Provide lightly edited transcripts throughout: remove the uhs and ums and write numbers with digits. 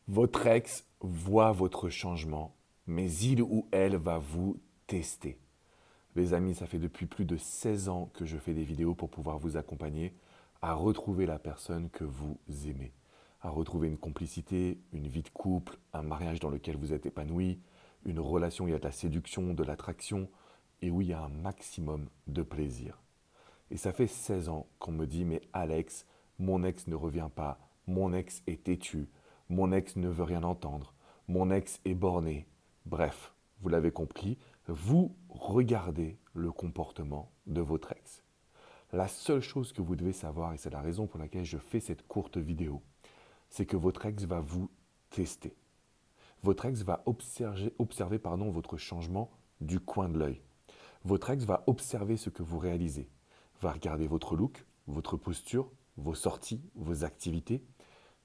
Votre ex voit votre changement, mais il ou elle va vous tester. Les amis, ça fait depuis plus de 16 ans que je fais des vidéos pour pouvoir vous accompagner à retrouver la personne que vous aimez, à retrouver une complicité, une vie de couple, un mariage dans lequel vous êtes épanoui, une relation où il y a de la séduction, de l'attraction et où il y a un maximum de plaisir. Et ça fait 16 ans qu'on me dit, mais Alex, mon ex ne revient pas, mon ex est têtu, mon ex ne veut rien entendre, mon ex est borné. Bref, vous l'avez compris, vous regardez le comportement de votre ex. La seule chose que vous devez savoir, et c'est la raison pour laquelle je fais cette courte vidéo, c'est que votre ex va vous tester. Votre ex va observer votre changement du coin de l'œil. Votre ex va observer ce que vous réalisez, va regarder votre look, votre posture, vos sorties, vos activités,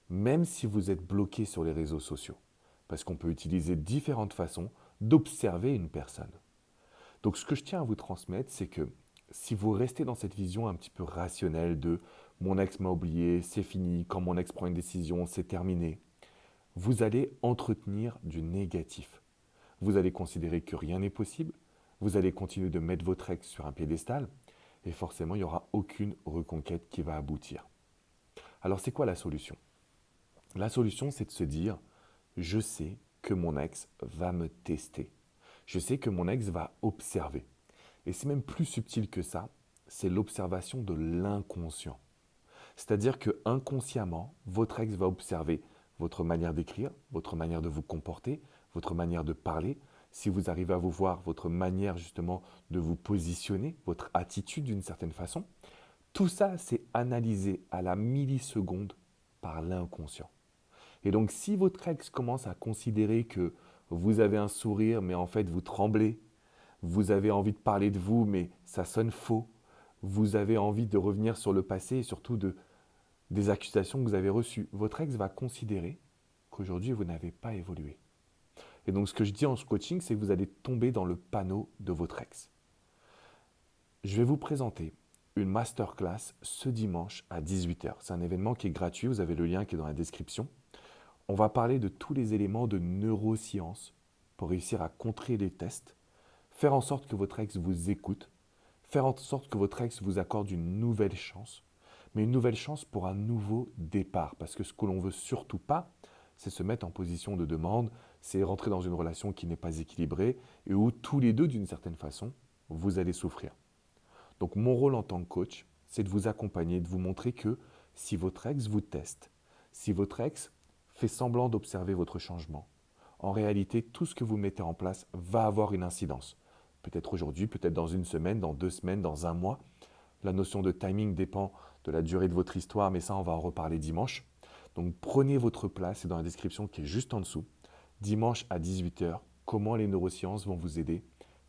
même si vous êtes bloqué sur les réseaux sociaux. Parce qu'on peut utiliser différentes façons d'observer une personne. Donc ce que je tiens à vous transmettre, c'est que si vous restez dans cette vision un petit peu rationnelle de mon ex m'a oublié, c'est fini, quand mon ex prend une décision, c'est terminé, vous allez entretenir du négatif. Vous allez considérer que rien n'est possible, vous allez continuer de mettre votre ex sur un piédestal, et forcément, il n'y aura aucune reconquête qui va aboutir. Alors, c'est quoi la solution? La solution, c'est de se dire, je sais que mon ex va me tester. Je sais que mon ex va observer. Et c'est même plus subtil que ça, c'est l'observation de l'inconscient. C'est-à-dire que inconsciemment, votre ex va observer votre manière d'écrire, votre manière de vous comporter, votre manière de parler. Si vous arrivez à vous voir, votre manière justement de vous positionner, votre attitude d'une certaine façon. Tout ça, c'est analysé à la milliseconde par l'inconscient. Et donc, si votre ex commence à considérer que vous avez un sourire, mais en fait vous tremblez, vous avez envie de parler de vous, mais ça sonne faux, vous avez envie de revenir sur le passé et surtout des accusations que vous avez reçues, votre ex va considérer qu'aujourd'hui vous n'avez pas évolué. Et donc ce que je dis en coaching, c'est que vous allez tomber dans le panneau de votre ex. Je vais vous présenter une masterclass ce dimanche à 18h. C'est un événement qui est gratuit, vous avez le lien qui est dans la description. On va parler de tous les éléments de neurosciences pour réussir à contrer les tests, faire en sorte que votre ex vous écoute, faire en sorte que votre ex vous accorde une nouvelle chance, mais une nouvelle chance pour un nouveau départ. Parce que ce que l'on veut surtout pas, c'est se mettre en position de demande, c'est rentrer dans une relation qui n'est pas équilibrée et où tous les deux, d'une certaine façon, vous allez souffrir. Donc mon rôle en tant que coach, c'est de vous accompagner, de vous montrer que si votre ex vous teste, si votre ex fait semblant d'observer votre changement, en réalité, tout ce que vous mettez en place va avoir une incidence. Peut-être aujourd'hui, peut-être dans une semaine, dans 2 semaines, dans un mois. La notion de timing dépend de la durée de votre histoire, mais ça, on va en reparler dimanche. Donc prenez votre place, c'est dans la description qui est juste en dessous. Dimanche à 18h, comment les neurosciences vont vous aider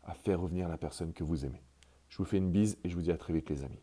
à faire revenir la personne que vous aimez. Je vous fais une bise et je vous dis à très vite les amis.